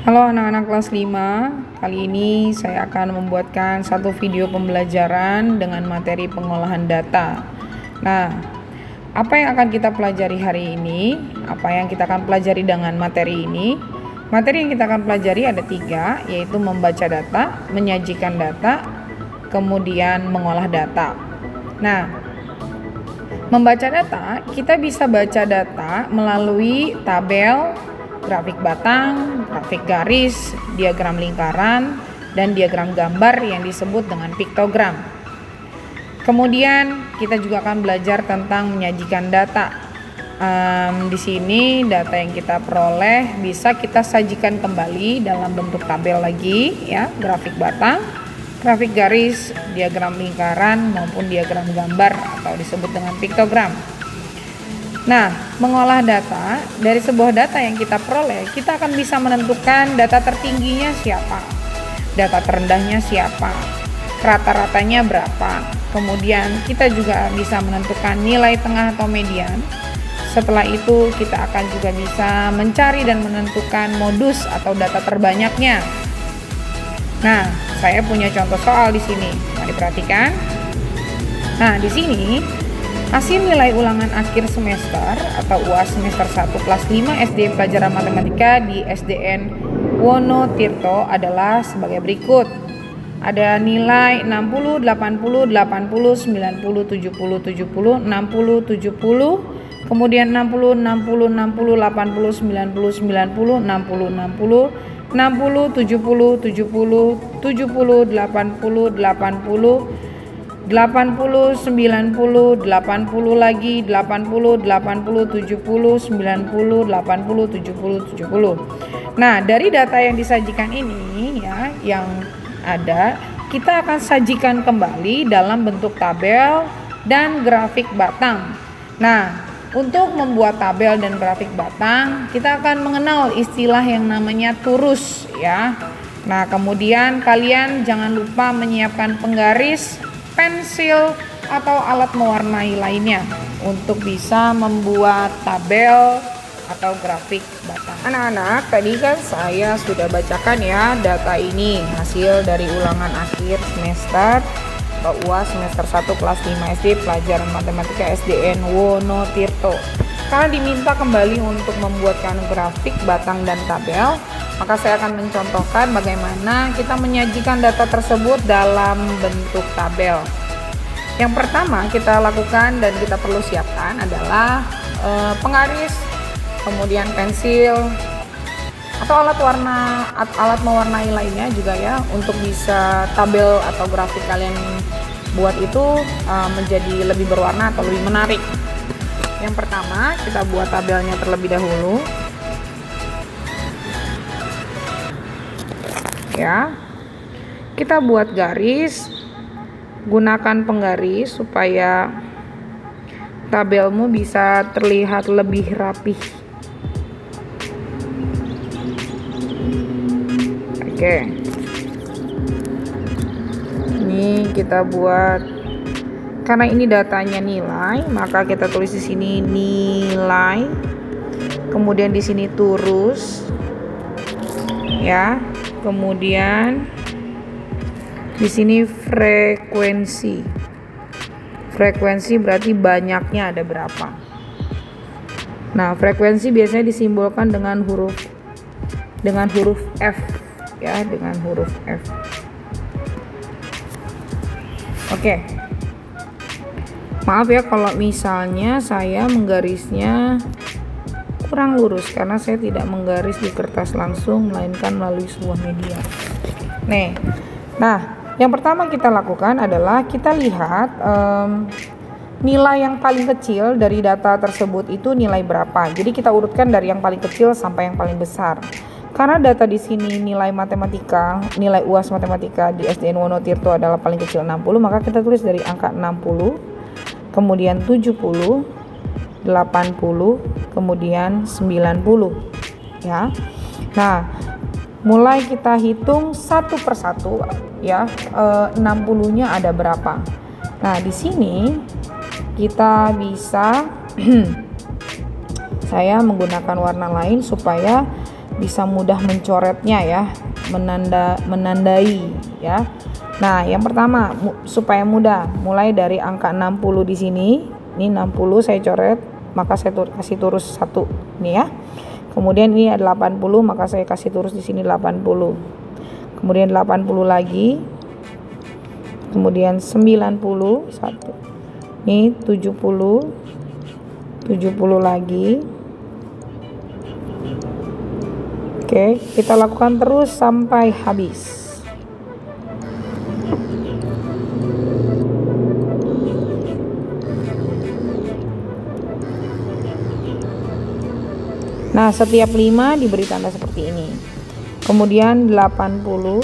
Halo anak-anak kelas 5, kali ini saya akan membuatkan satu video pembelajaran dengan materi pengolahan data. Nah, apa yang akan kita pelajari hari ini? Apa yang kita akan pelajari dengan materi ini? Materi yang kita akan pelajari ada 3, yaitu membaca data, menyajikan data, kemudian mengolah data. Nah, membaca data, kita bisa baca data melalui tabel, grafik batang, grafik garis, diagram lingkaran, dan diagram gambar yang disebut dengan piktogram. Kemudian kita juga akan belajar tentang menyajikan data. Di sini data yang kita peroleh bisa kita sajikan kembali dalam bentuk tabel lagi, ya, grafik batang, grafik garis, diagram lingkaran maupun diagram gambar atau disebut dengan piktogram. Nah, mengolah data, dari sebuah data yang kita peroleh, kita akan bisa menentukan data tertingginya siapa, data terendahnya siapa, rata-ratanya berapa. Kemudian kita juga bisa menentukan nilai tengah atau median. Setelah itu kita akan juga bisa mencari dan menentukan modus atau data terbanyaknya. Nah, saya punya contoh soal di sini. Mari perhatikan. Nah, di sini hasil nilai ulangan akhir semester atau UAS semester 1 kelas 5 SD pelajaran matematika di SDN Wonotirto adalah sebagai berikut. Ada nilai 60, 80, 80, 90, 70, 70, 60, 70, kemudian 60, 60, 60, 80, 90, 90, 60, 60, 60, 70, 70, 70, 80, 80, 80, 90, 80 lagi, 80, 80, 70, 90, 80, 70, 70. Nah, dari data yang disajikan ini ya, yang ada, kita akan sajikan kembali dalam bentuk tabel dan grafik batang. Nah, untuk membuat tabel dan grafik batang, kita akan mengenal istilah yang namanya turus ya. Nah, kemudian kalian jangan lupa menyiapkan penggaris, pensil, atau alat mewarnai lainnya untuk bisa membuat tabel atau grafik batang. Anak-anak, tadi kan saya sudah bacakan ya data ini hasil dari ulangan akhir semester atau UAS semester 1 kelas 5 SD pelajaran matematika SDN Wonotirto. Karena diminta kembali untuk membuatkan grafik batang dan tabel, maka saya akan mencontohkan bagaimana kita menyajikan data tersebut dalam bentuk tabel. Yang pertama kita lakukan dan kita perlu siapkan adalah penggaris, kemudian pensil, atau alat mewarnai lainnya juga ya, untuk bisa tabel atau grafik kalian buat itu menjadi lebih berwarna atau lebih menarik. Yang pertama kita buat tabelnya terlebih dahulu ya. Kita buat garis, gunakan penggaris supaya tabelmu bisa terlihat lebih rapih. Oke, ini kita buat, karena ini datanya nilai, maka kita tulis di sini nilai, kemudian di sini turus ya, kemudian di sini frekuensi. Frekuensi berarti banyaknya ada berapa. Nah, frekuensi biasanya disimbolkan dengan huruf F ya, dengan huruf F. Oke. Maaf ya kalau misalnya saya menggarisnya kurang lurus karena saya tidak menggaris di kertas langsung melainkan melalui sebuah media. Nah, yang pertama kita lakukan adalah kita lihat nilai yang paling kecil dari data tersebut itu nilai berapa. Jadi kita urutkan dari yang paling kecil sampai yang paling besar. Karena data di sini nilai matematika, nilai UAS matematika di SDN Wonotirto adalah paling kecil 60, maka kita tulis dari angka 60, kemudian 70, 80, kemudian 90 ya. Nah, mulai kita hitung satu persatu ya, 60-nya ada berapa. Nah, di sini kita bisa saya menggunakan warna lain supaya bisa mudah mencoretnya ya, menandai ya. Nah, yang pertama supaya mudah, mulai dari angka 60 di sini. Ini 60 saya coret, maka saya kasih turus 1 ini ya. Kemudian ini ada 80, maka saya kasih turus di sini 80. Kemudian 80 lagi. Kemudian 90 1. Ini 70. 70 lagi. Oke, kita lakukan terus sampai habis. Nah, setiap 5 diberi tanda seperti ini. Kemudian 80,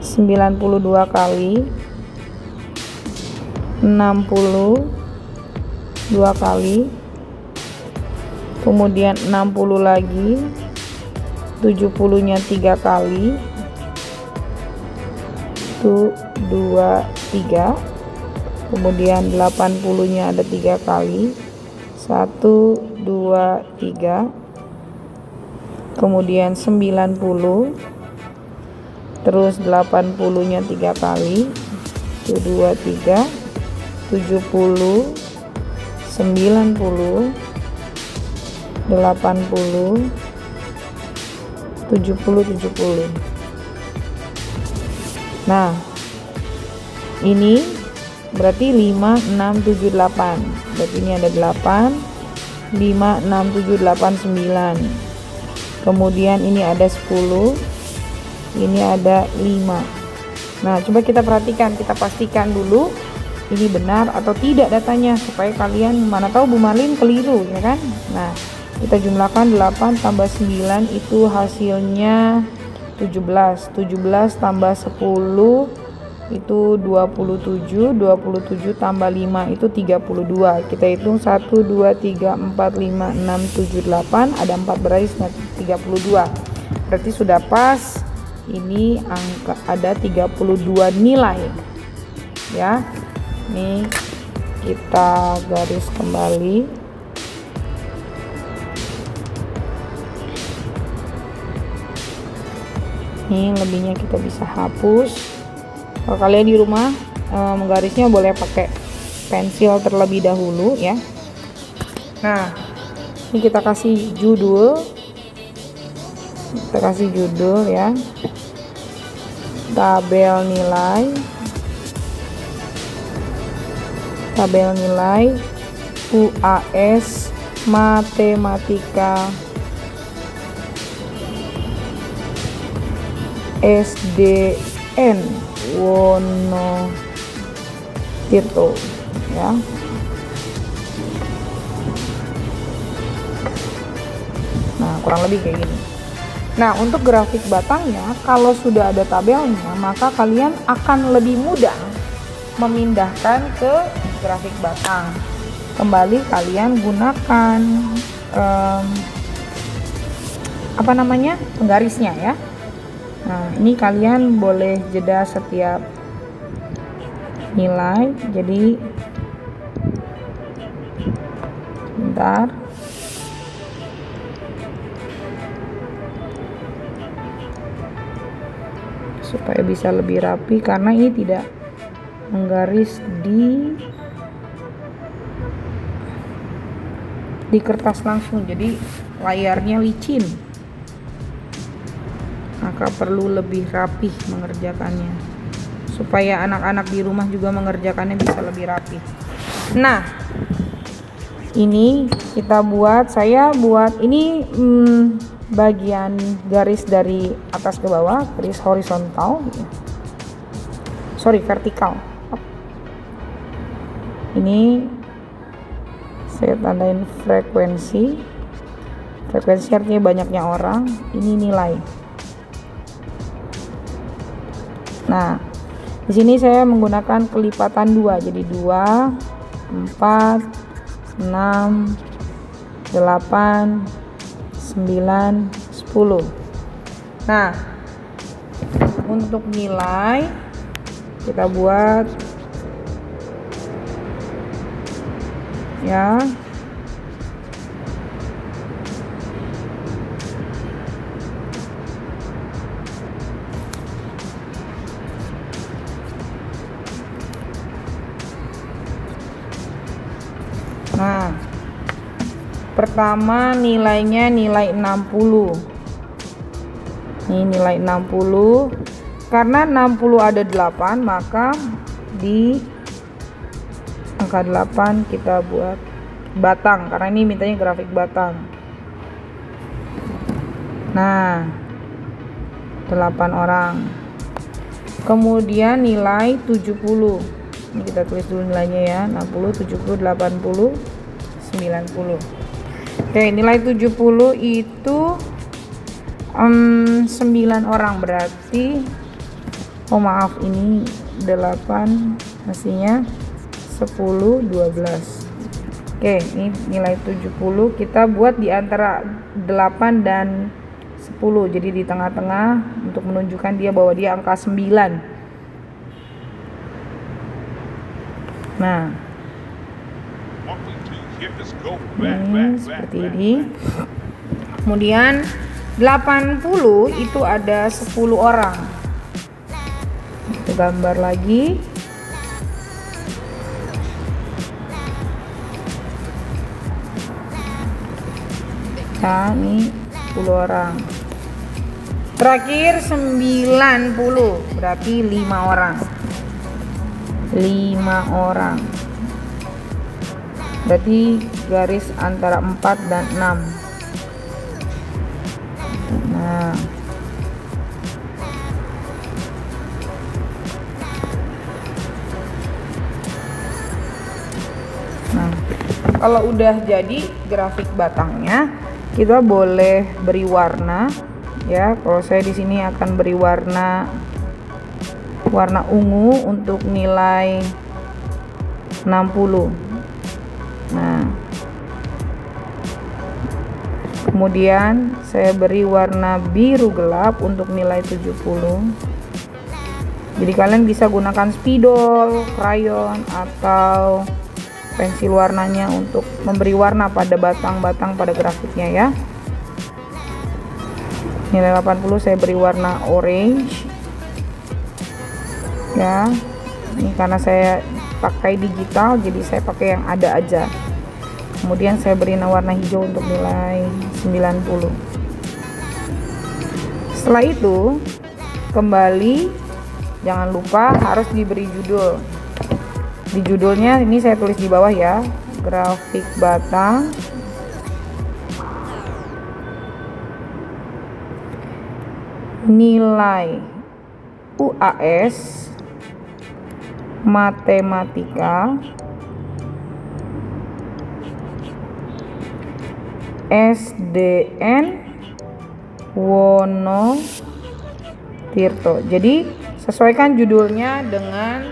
92 kali, 60 2 kali, kemudian 60 lagi, 70-nya 3 kali, 1 2 3, kemudian 80-nya ada 3 kali, 1 2 3, kemudian 90, terus 80-nya 3 kali, 1 2 3, 70, 90, 80, 70. Nah, ini berarti 5 6 7 8. Berarti ini ada 8, 5 6 7 8 9. Kemudian ini ada 10, ini ada 5. Nah, coba kita perhatikan, kita pastikan dulu ini benar atau tidak datanya, supaya kalian, mana tahu Bu Marlin keliru ya kan. Nah, kita jumlahkan 8 tambah 9 itu hasilnya 17. 17 tambah 10 itu 27. 27 tambah 5 itu 32. Kita hitung 1 2 3 4 5 6 7 8, ada 4 berarti 32. Berarti sudah pas. Ini angka ada 32 nilai ya. Ini kita garis kembali. Ini lebihnya kita bisa hapus. Kalau kalian di rumah menggarisnya boleh pakai pensil terlebih dahulu ya. Nah, ini kita kasih judul. Kita kasih judul ya. Tabel nilai UAS Matematika SDN Wonotirto ya. Nah, kurang lebih kayak gini. Nah, untuk grafik batangnya, kalau sudah ada tabelnya, maka kalian akan lebih mudah memindahkan ke grafik batang. Kembali kalian gunakan penggarisnya ya. Nah, ini kalian boleh jeda setiap nilai. Jadi bentar. Supaya bisa lebih rapi, karena ini tidak menggaris di kertas langsung, jadi layarnya licin, maka perlu lebih rapih mengerjakannya supaya anak-anak di rumah juga mengerjakannya bisa lebih rapi. Nah, ini saya buat ini bagian garis dari atas ke bawah, garis horizontal, vertikal. Ini saya tandain frekuensi artinya banyaknya orang, ini nilai. Nah, di sini saya menggunakan kelipatan 2, jadi 2 4 6 8 9 10. Nah, untuk nilai kita buat ya. Pertama nilainya nilai 60. Ini nilai 60. Karena 60 ada 8, maka di angka 8 kita buat batang, karena ini mintanya grafik batang. Nah, 8 orang. Kemudian nilai 70. Ini kita tulis dulu nilainya ya. 60, 70, 80, 90. Oke, nilai 70 itu 9 orang, berarti maaf, ini 8 hasilnya 10, 12. Oke, ini nilai 70 kita buat di antara 8 dan 10, jadi di tengah-tengah untuk menunjukkan dia bahwa dia angka 9. Nah, ini seperti ini. Kemudian 80 itu ada 10 orang. Kita gambar lagi. Nah, ini 10 orang. Terakhir 90, berarti 5 orang. 5 orang. Berarti garis antara 4 dan 6. Nah, kalau udah jadi grafik batangnya, kita boleh beri warna ya. Kalau saya di sini akan beri warna ungu untuk nilai 60. Nah, kemudian saya beri warna biru gelap untuk nilai 70. Jadi kalian bisa gunakan spidol, krayon, atau pensil warnanya untuk memberi warna pada batang-batang pada grafiknya ya. Nilai 80 saya beri warna orange ya. Ini karena saya pakai digital, jadi saya pakai yang ada aja. Kemudian saya beri warna hijau untuk nilai 90. Setelah itu kembali, jangan lupa harus diberi judul. Di judulnya ini saya tulis di bawah ya, grafik batang nilai UAS matematika SDN Wonotirto. Jadi sesuaikan judulnya dengan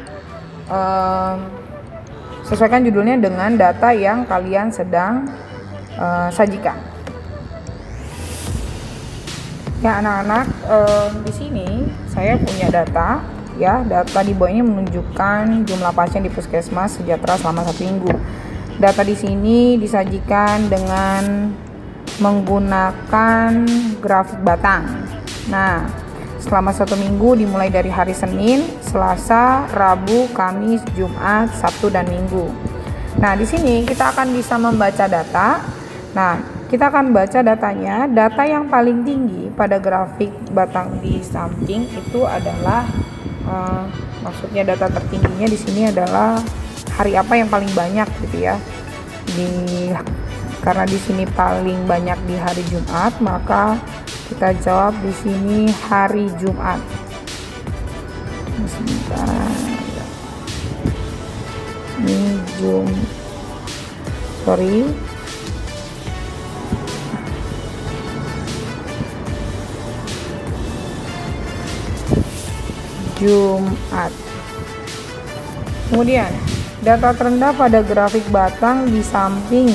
data yang kalian sedang sajikan. Ya anak-anak, di sini saya punya data ya. Data di bawah ini menunjukkan jumlah pasien di Puskesmas Sejahtera selama 1 minggu. Data di sini disajikan dengan menggunakan grafik batang. Nah, selama 1 minggu dimulai dari hari Senin, Selasa, Rabu, Kamis, Jumat, Sabtu, dan Minggu. Nah, di sini kita akan bisa membaca data. Nah, kita akan baca datanya. Data yang paling tinggi pada grafik batang di samping itu adalah maksudnya data tertingginya di sini adalah hari apa yang paling banyak gitu ya. Karena di sini paling banyak di hari Jumat, maka kita jawab di sini hari Jumat. Sebentar. Ini Jumat. Kemudian data terendah pada grafik batang di samping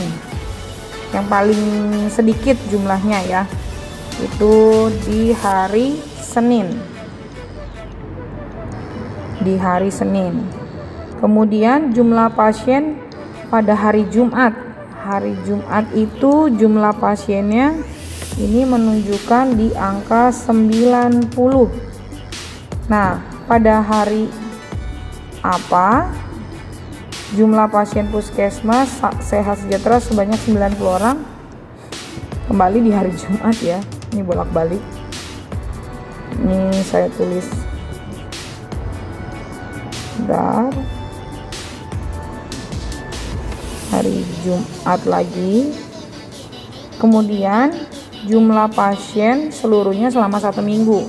yang paling sedikit jumlahnya ya, itu di hari Senin. Kemudian jumlah pasien pada hari Jumat. Hari Jumat itu jumlah pasiennya ini menunjukkan di angka 90. Nah, pada hari apa jumlah pasien Puskesmas Sehat Sejahtera sebanyak 90 orang? kembali di hari Jumat ya. Ini bolak-balik. Ini saya tulis bentar. Hari Jumat lagi. Kemudian jumlah pasien seluruhnya selama 1 minggu.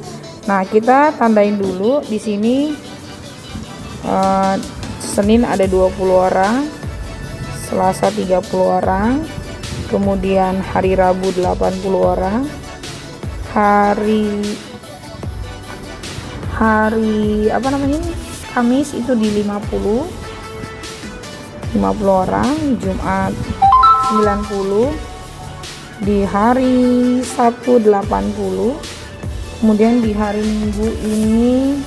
Nah, kita tandain dulu di sini. Senin ada 20 orang, Selasa 30 orang, kemudian hari Rabu 80 orang, hari Kamis itu di 50 orang, Jumat 90, di hari Sabtu 80, kemudian di hari Minggu ini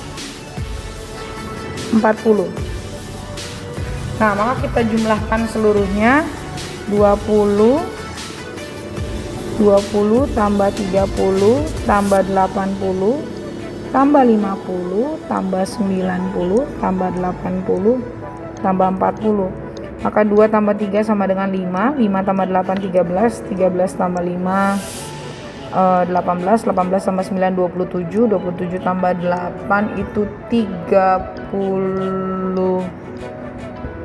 40. Nah, maka kita jumlahkan seluruhnya 20 tambah 30 tambah 80 tambah 50 tambah 90 tambah 80 tambah 40. Maka 2 tambah 3 sama dengan 5, 5 tambah 8 13, 13 tambah 5 18, 18 tambah 9 27, 27 tambah 8 itu 35,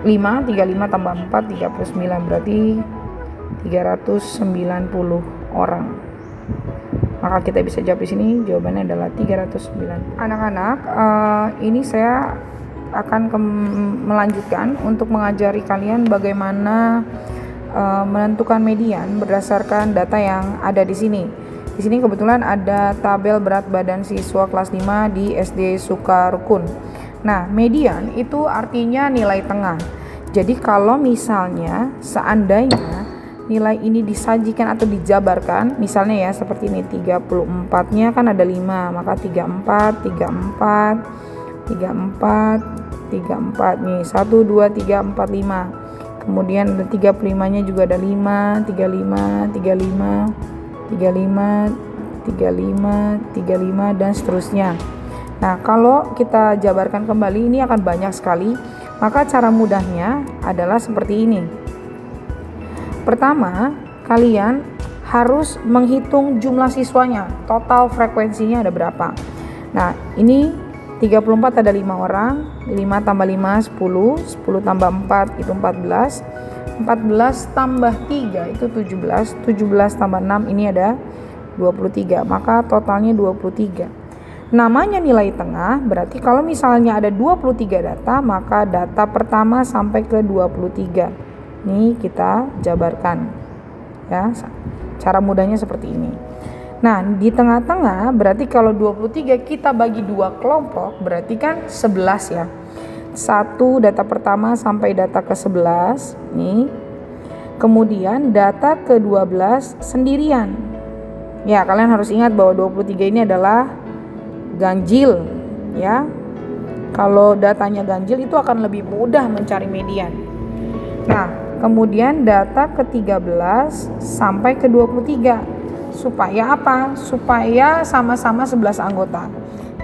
35 tambah 4 39, berarti 390 orang. Maka kita bisa jawab di sini, jawabannya adalah 390. Anak-anak, ini saya akan melanjutkan untuk mengajari kalian bagaimana menentukan median berdasarkan data yang ada di sini. Di sini kebetulan ada tabel berat badan siswa kelas 5 di SD Sukarukun. Nah, median itu artinya nilai tengah. Jadi kalau misalnya seandainya nilai ini disajikan atau dijabarkan, misalnya ya seperti ini, 34-nya kan ada 5, maka 34, 34, 34, 34 nih, 1, 2, 3, 4, 5. Kemudian ada 35-nya juga ada 5, 35, 35, 35, 35, 35 dan seterusnya. Nah, kalau kita jabarkan kembali ini akan banyak sekali. Maka cara mudahnya adalah seperti ini. Pertama, kalian harus menghitung jumlah siswanya, total frekuensinya ada berapa. Nah, ini 34 ada 5 orang, 5 tambah 5 10, 10 tambah 4 itu 14, 14 tambah 3 itu 17, 17 tambah 6 ini ada 23, maka totalnya 23. Namanya nilai tengah, berarti kalau misalnya ada 23 data, maka data pertama sampai ke 23. Ini kita jabarkan. Ya, cara mudahnya seperti ini. Nah, di tengah-tengah berarti kalau 23 kita bagi 2 kelompok, berarti kan 11 ya. 1 data pertama sampai data ke-11 nih. Kemudian data ke-12 sendirian. Ya, kalian harus ingat bahwa 23 ini adalah ganjil ya. Kalau datanya ganjil itu akan lebih mudah mencari median. Nah, kemudian data ke-13 sampai ke-23. Supaya apa? Supaya sama-sama 11 anggota.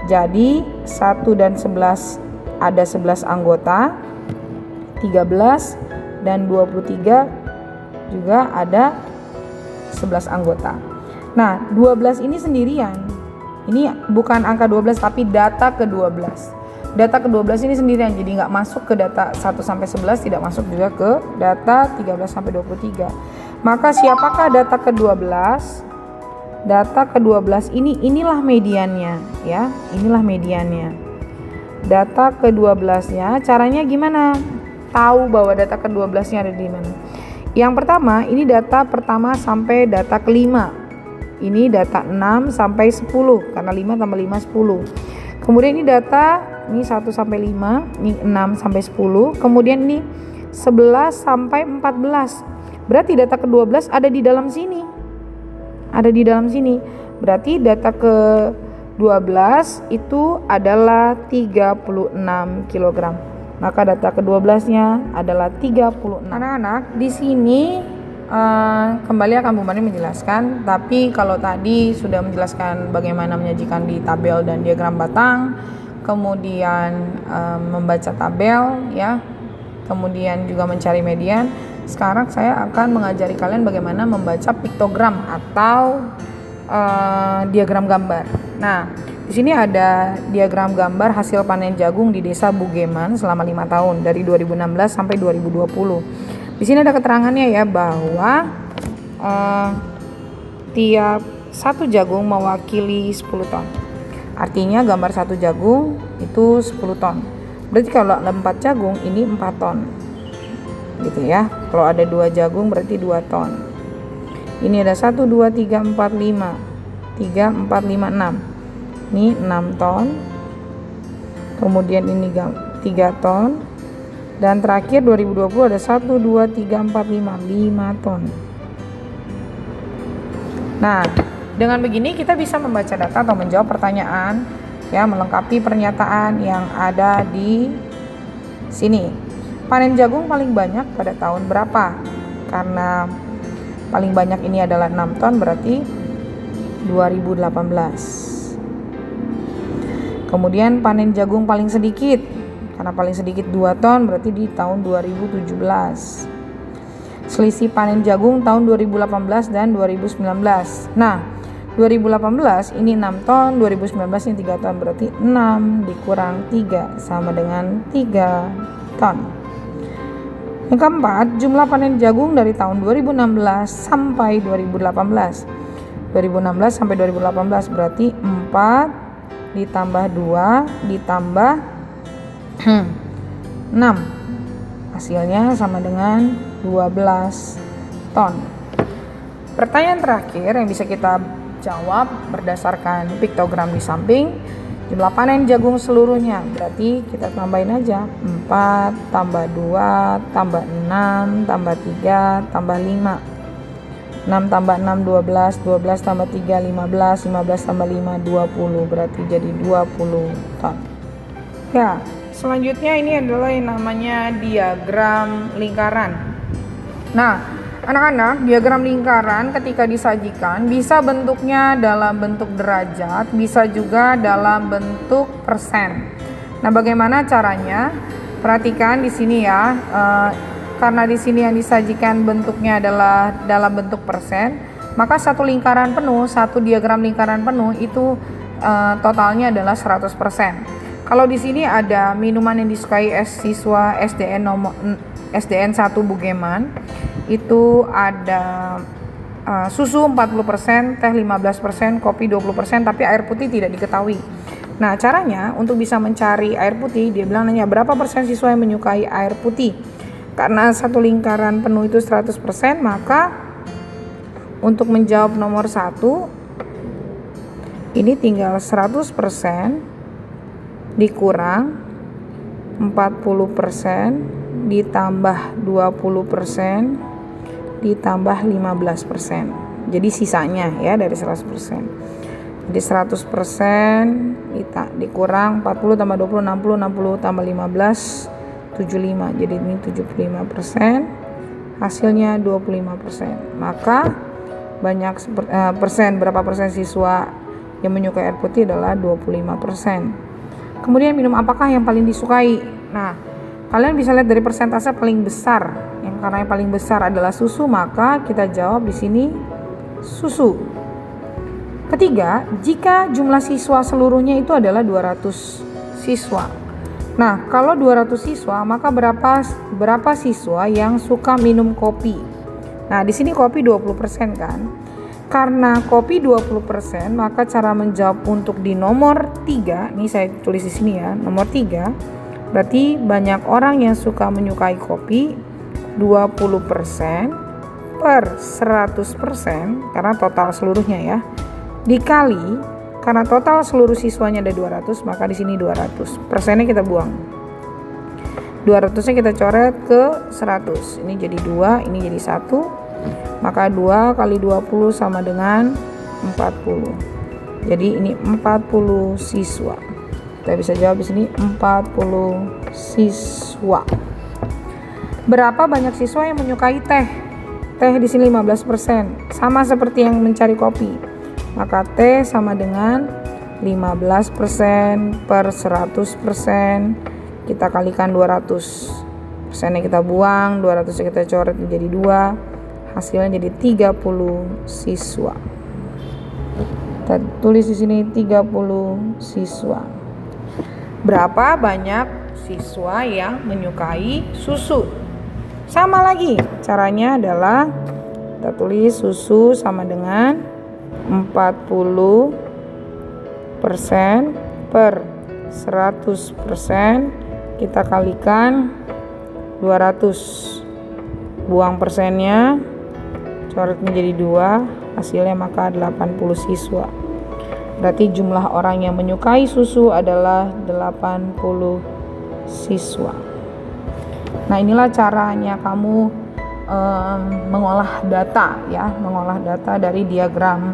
Jadi 1 dan 11 ada 11 anggota, 13 dan 23 juga ada 11 anggota. Nah, 12 ini sendirian. Ini bukan angka 12 tapi data ke-12. Data ke-12 ini sendirian, jadi nggak masuk ke data 1 sampai 11, tidak masuk juga ke data 13 sampai 23. Maka siapakah data ke-12? Data ke-12 inilah mediannya ya. Inilah mediannya. Data ke-12-nya caranya gimana? Tahu bahwa data ke-12-nya ada di mana? Yang pertama, ini data pertama sampai data kelima. Ini data 6 sampai 10 karena 5 tambah 5 10. Kemudian ini data ini 1 sampai 5, ini 6 sampai 10. Kemudian ini 11 sampai 14. Berarti data ke-12 ada di dalam sini. Ada di dalam sini. Berarti data ke-12 itu adalah 36 kg. Maka data ke-12-nya adalah 36. Anak-anak, di sini kembali akan Bu Mani menjelaskan, tapi kalau tadi sudah menjelaskan bagaimana menyajikan di tabel dan diagram batang, kemudian membaca tabel ya, kemudian juga mencari median. Sekarang saya akan mengajari kalian bagaimana membaca piktogram atau diagram gambar. Nah, di sini ada diagram gambar hasil panen jagung di Desa Bugeman selama 5 tahun dari 2016 sampai 2020. Di sini ada keterangannya ya bahwa tiap satu jagung mewakili 10 ton. Artinya gambar satu jagung itu 10 ton. Berarti kalau ada 4 jagung ini 4 ton. Gitu ya. Kalau ada 2 jagung berarti 2 ton. Ini ada 1 2 3 4 5. 3 4 5 6. Ini 6 ton. Kemudian ini 3 ton. Dan terakhir 2020 ada 1 2 3 4 5 ton. Nah, dengan begini kita bisa membaca data atau menjawab pertanyaan ya, melengkapi pernyataan yang ada di sini. Panen jagung paling banyak pada tahun berapa? Karena paling banyak ini adalah 6 ton berarti 2018. Kemudian panen jagung paling sedikit. Karena paling sedikit 2 ton berarti di tahun 2017. Selisih panen jagung tahun 2018 dan 2019. Nah, 2018 ini 6 ton, 2019 ini 3 ton, berarti 6 dikurang 3 sama dengan 3 ton. Yang keempat, jumlah panen jagung dari tahun 2016 sampai 2018. 2016 sampai 2018 berarti 4 ditambah 2 ditambah 6. Hasilnya sama dengan 12 ton. Pertanyaan terakhir yang bisa kita jawab berdasarkan piktogram di samping, jumlah panen jagung seluruhnya, berarti kita tambahin aja 4 tambah 2 tambah 6 tambah 3 tambah 5. 6 tambah 6 12, 12 tambah 3 15, 15 tambah 5 20, berarti jadi 20 ton. Ya, selanjutnya ini adalah yang namanya diagram lingkaran. Nah, anak-anak, diagram lingkaran ketika disajikan bisa bentuknya dalam bentuk derajat, bisa juga dalam bentuk persen. Nah, bagaimana caranya? Perhatikan di sini ya, karena di sini yang disajikan bentuknya adalah dalam bentuk persen, maka satu lingkaran penuh, satu diagram lingkaran penuh itu totalnya adalah 100%. Kalau di sini ada minuman yang disukai siswa SDN 1 Bugeman, itu ada susu 40%, teh 15%, kopi 20%, tapi air putih tidak diketahui. Nah, caranya untuk bisa mencari air putih, dia bilang nanya berapa persen siswa yang menyukai air putih. Karena satu lingkaran penuh itu 100%, maka untuk menjawab nomor 1 ini tinggal 100% dikurang 40% ditambah 20% ditambah 15%. Jadi sisanya ya dari 100%. Jadi 100% dikurang 40 tambah 20 60, 60 tambah 15 75. Jadi ini 75%, hasilnya 25%. Maka banyak berapa persen siswa yang menyukai air putih adalah 25%. Kemudian minum apakah yang paling disukai? Nah, kalian bisa lihat dari persentase paling besar. Karena yang paling besar adalah susu, maka kita jawab di sini susu. Ketiga, jika jumlah siswa seluruhnya itu adalah 200 siswa. Nah, kalau 200 siswa, maka berapa siswa yang suka minum kopi? Nah, di sini kopi 20% kan? Karena kopi 20%, maka cara menjawab untuk di nomor 3, ini saya tulis di sini ya, nomor 3, berarti banyak orang yang suka menyukai kopi 20% per 100%, karena total seluruhnya ya, dikali karena total seluruh siswanya ada 200, maka di sini 200. Persennya kita buang. 200-nya kita coret ke 100. Ini jadi 2, ini jadi 1. Maka 2 kali 20 sama dengan 40. Jadi ini 40 siswa. Kita bisa jawab di sini 40 siswa. Berapa banyak siswa yang menyukai teh? Teh di sini 15%. Sama seperti yang mencari kopi. Maka teh sama dengan 15% per 100%. Kita kalikan 200. persennya kita buang, 200 kita coret menjadi 2, hasilnya jadi 30 siswa. Kita tulis di sini 30 siswa. Berapa banyak siswa yang menyukai susu? Sama lagi, caranya adalah kita tulis susu sama dengan 40% per 100%, kita kalikan 200, buang persennya, coret menjadi 2, hasilnya maka 80 siswa. Berarti jumlah orang yang menyukai susu adalah 80 siswa. Nah, inilah caranya kamu mengolah data ya, mengolah data dari diagram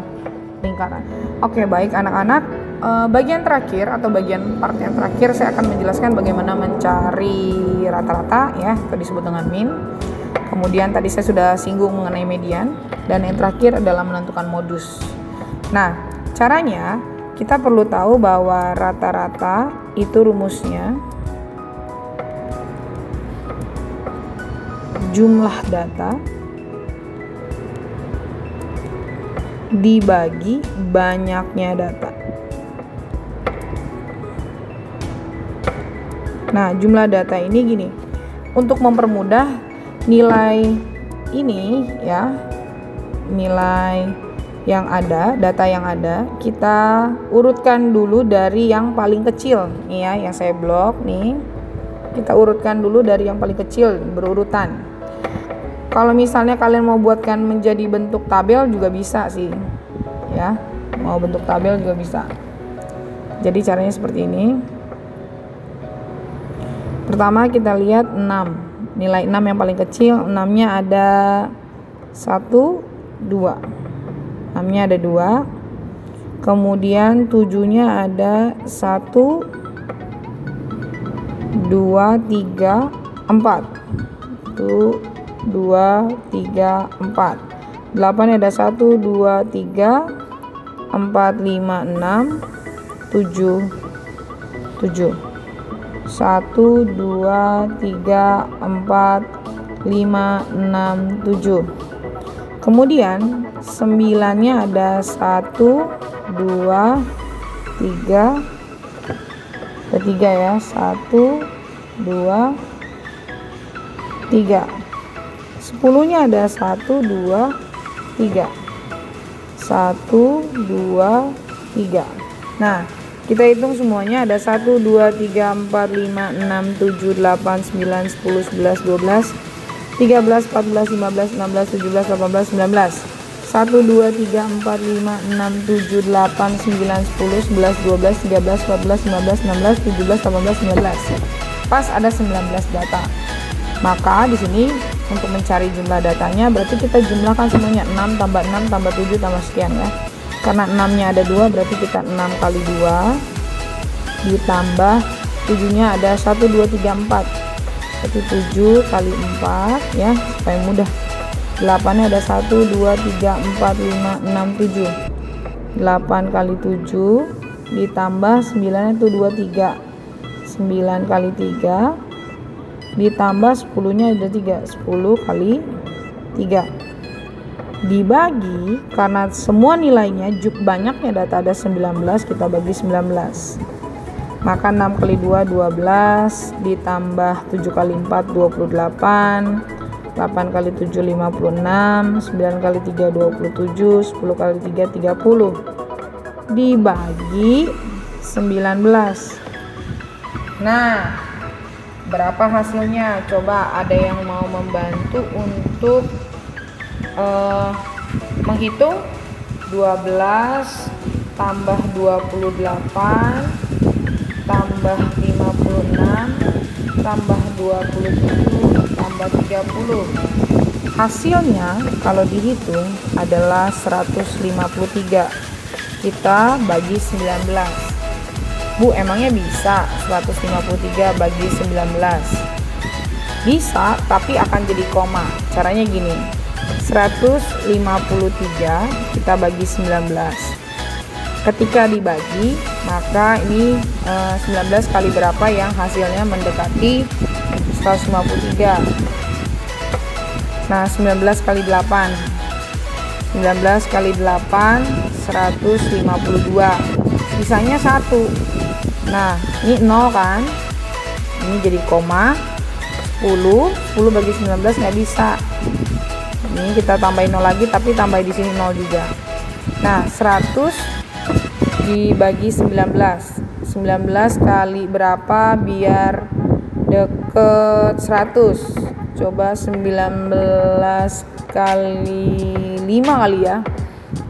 lingkaran. Oke, baik anak-anak. Bagian terakhir atau bagian part yang terakhir saya akan menjelaskan bagaimana mencari rata-rata ya, itu disebut dengan min. Kemudian tadi saya sudah singgung mengenai median, dan yang terakhir adalah menentukan modus. Nah, caranya kita perlu tahu bahwa rata-rata itu rumusnya jumlah data dibagi banyaknya data. Nah, jumlah data ini gini. Untuk mempermudah nilai ini ya, nilai yang ada, data yang ada, kita urutkan dulu dari yang paling kecil nih ya, yang saya blok nih. Kita urutkan dulu dari yang paling kecil berurutan. Kalau misalnya kalian mau buatkan menjadi bentuk tabel juga bisa sih. Ya, mau bentuk tabel juga bisa. Jadi caranya seperti ini. Pertama kita lihat 6. Nilai 6 yang paling kecil, 6-nya ada 1, 2. 6-nya ada 2. Kemudian 7-nya ada 1, 2, 3, 4. 1, 2, 3, 4. 8 ada 1, 2, 3, 4, 5, 6, 7, 7. 1, 2, 3, 4, 5, 6, 7. Kemudian 9-nya ada 1, 2, 3. Ada 3 ya. 1, 2, 3. 10-nya ada 1, 2, 3. 1, 2, 3. Nah, kita hitung semuanya ada 1, 2, 3, 4, 5, 6, 7, 8, 9, 10, 11, 12, 13, 14, 15, 16, 17, 18, 19. 1, 2, 3, 4, 5, 6, 7, 8, 9, 10, 11, 12, 13, 14, 15, 16, 17, 18, 19. Pas ada 19 data. Maka di sini untuk mencari jumlah datanya berarti kita jumlahkan semuanya 6 tambah 6 tambah 7 tambah sekian ya. Karena 6-nya ada 2 berarti kita 6 kali 2 ditambah 7-nya ada 1, 2, 3, 4. Berarti 7 kali 4 ya, supaya mudah. 8-nya ada 1, 2, 3, 4, 5, 6, 7. 8 kali 7 ditambah 9-nya itu 2, 3. 9 kali 3 ditambah 10-nya ada 3. 10 kali 3 dibagi, karena semua nilainya banyaknya data ada 19, kita bagi 19. Maka 6 kali 2 12 ditambah 7 kali 4 28, 8 kali 7 56, 9 kali 3 27, 10 kali 3 30 dibagi 19. Nah, berapa hasilnya? Coba ada yang mau membantu untuk menghitung? 12 tambah 28 tambah 56 tambah 27 tambah 30. Hasilnya kalau dihitung adalah 153. Kita bagi 19. Bu, emangnya bisa 153 bagi 19? Bisa, tapi akan jadi koma. Caranya gini. 153 kita bagi 19. Ketika dibagi, maka ini 19 kali berapa yang hasilnya mendekati 153. Nah, 19 kali 8. 19 kali 8 152. Sisanya 1. Nah, ini 0 kan? Ini jadi koma. 10 bagi 19 nggak bisa. Ini kita tambahin 0 lagi, tapi tambah di sini 0 juga. Nah, 100 dibagi 19. 19 kali berapa biar deket 100? Coba 19 kali 5 kali ya.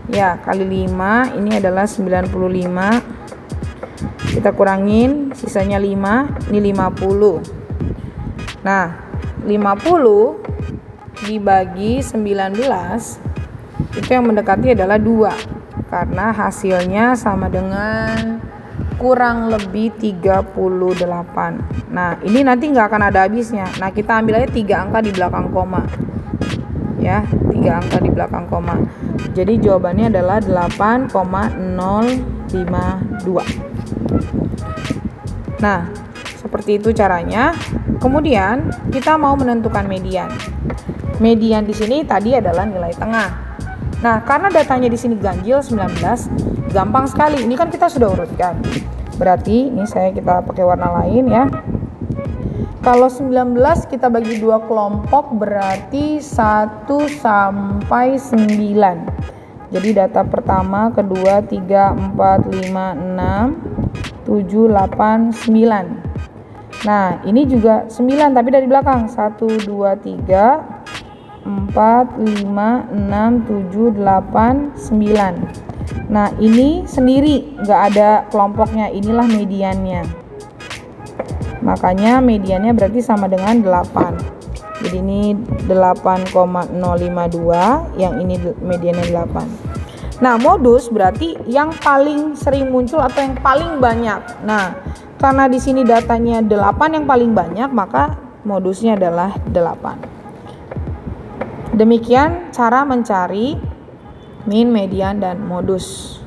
Ya, kali 5 ini adalah 95. Kita kurangin, sisanya 5, ini 50. Nah, 50 dibagi 19 itu yang mendekati adalah 2, karena hasilnya sama dengan kurang lebih 38. Nah, ini nanti nggak akan ada habisnya. Nah, kita ambil aja 3 angka di belakang koma. Ya, 3 angka di belakang koma. Jadi jawabannya adalah 8,052. Nah, seperti itu caranya. Kemudian kita mau menentukan median. Median di sini tadi adalah nilai tengah. Nah, karena datanya di sini ganjil 19, gampang sekali. Ini kan kita sudah urutkan. Berarti ini kita pakai warna lain ya. Kalau 19 kita bagi 2 kelompok berarti 1 sampai 9. Jadi data pertama, kedua, 3, 4, 5, 6, 7, 8, 9. Nah, ini juga 9 tapi dari belakang. 1, 2, 3, 4, 5, 6, 7, 8, 9. Nah, ini sendiri nggak ada kelompoknya. Inilah mediannya. Makanya mediannya berarti sama dengan 8. Jadi ini 8,052, yang ini mediannya 8. Nah, modus berarti yang paling sering muncul atau yang paling banyak. Nah, karena di sini datanya 8 yang paling banyak, maka modusnya adalah 8. Demikian cara mencari min, median, dan modus.